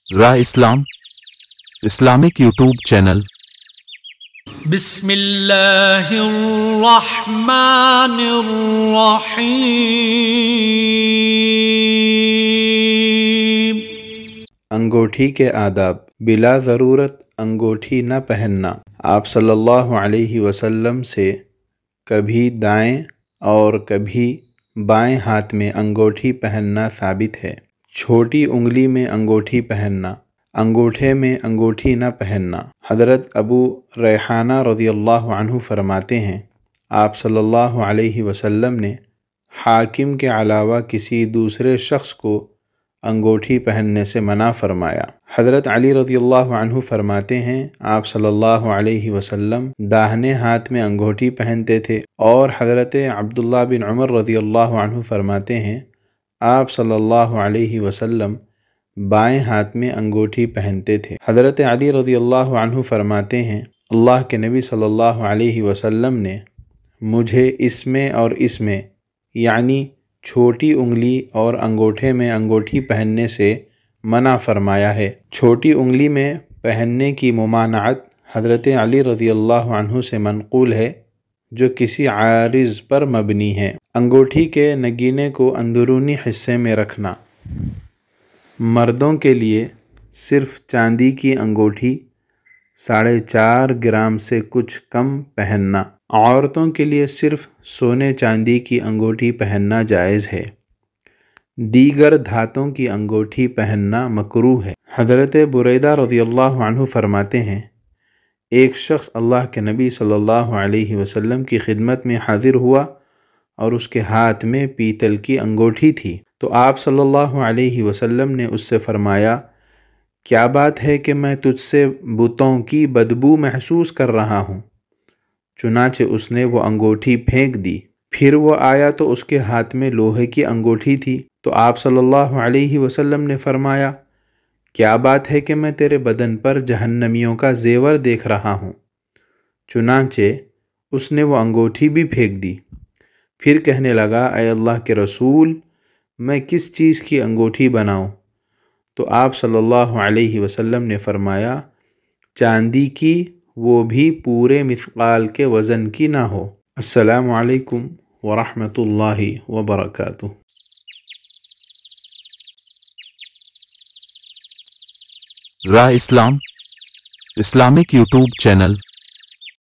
راہ اسلام Islamic YouTube channel. بسم اللہ الرحمن الرحیم۔ انگوٹھی کے آداب۔ بلا ضرورت انگوٹھی نہ پہننا۔ آپ صلی اللہ علیہ وسلم سے کبھی دائیں اور کبھی بائیں ہاتھ میں انگوٹھی پہننا ثابت ہے۔ چھوٹی انگلی میں انگوٹھی پہننا، انگوٹھے میں انگوٹھی نہ پہننا۔ حضرت ابو ریحانہ رضی اللہ عنہ فرماتے ہیں، آپ صلی اللہ علیہ وسلم نے حاکم کے علاوہ کسی دوسرے شخص کو انگوٹھی پہننے سے منع فرمایا۔ حضرت علی رضی اللہ عنہ فرماتے ہیں، آپ صلی اللہ علیہ وسلم داہنے ہاتھ میں انگوٹھی پہنتے تھے، اور حضرت عبداللہ بن عمر رضی اللہ عنہ فرماتے ہیں، آپ صلی اللہ علیہ وسلم بائیں ہاتھ میں انگوٹھی پہنتے تھے۔ حضرت علی رضی اللہ عنہ فرماتے ہیں، اللہ کے نبی صلی اللہ علیہ وسلم نے مجھے اس میں اور اس میں، یعنی چھوٹی انگلی اور انگوٹھے میں انگوٹھی پہننے سے منع فرمایا ہے۔ چھوٹی انگلی میں پہننے کی ممانعت حضرت علی رضی اللہ عنہ سے منقول ہے، جو کسی عارض پر مبنی ہے۔ انگوٹھی کے نگینے کو اندرونی حصے میں رکھنا۔ مردوں کے لیے صرف چاندی کی انگوٹھی 4.5 گرام سے کچھ کم پہننا۔ عورتوں کے لیے صرف سونے چاندی کی انگوٹھی پہننا جائز ہے۔ دیگر دھاتوں کی انگوٹھی پہننا مکروہ ہے۔ حضرت بریدہ رضی اللہ عنہ فرماتے ہیں، ایک شخص اللہ کے نبی صلی اللہ علیہ وسلم کی خدمت میں حاضر ہوا اور اس کے ہاتھ میں پیتل کی انگوٹھی تھی، تو آپ صلی اللہ علیہ وسلم نے اس سے فرمایا، کیا بات ہے کہ میں تجھ سے بتوں کی بدبو محسوس کر رہا ہوں؟ چنانچہ اس نے وہ انگوٹھی پھینک دی۔ پھر وہ آیا تو اس کے ہاتھ میں لوہے کی انگوٹھی تھی، تو آپ صلی اللہ علیہ وسلم نے فرمایا، کیا بات ہے کہ میں تیرے بدن پر جہنمیوں کا زیور دیکھ رہا ہوں؟ چنانچہ اس نے وہ انگوٹھی بھی پھینک دی۔ پھر کہنے لگا، اے اللہ کے رسول، میں کس چیز کی انگوٹھی بناؤں؟ تو آپ صلی اللہ علیہ وسلم نے فرمایا، چاندی کی، وہ بھی پورے مثقال کے وزن کی نہ ہو۔ السلام علیکم ورحمۃ اللہ وبرکاتہ۔ راہ اسلام اسلامک یوٹیوب چینل۔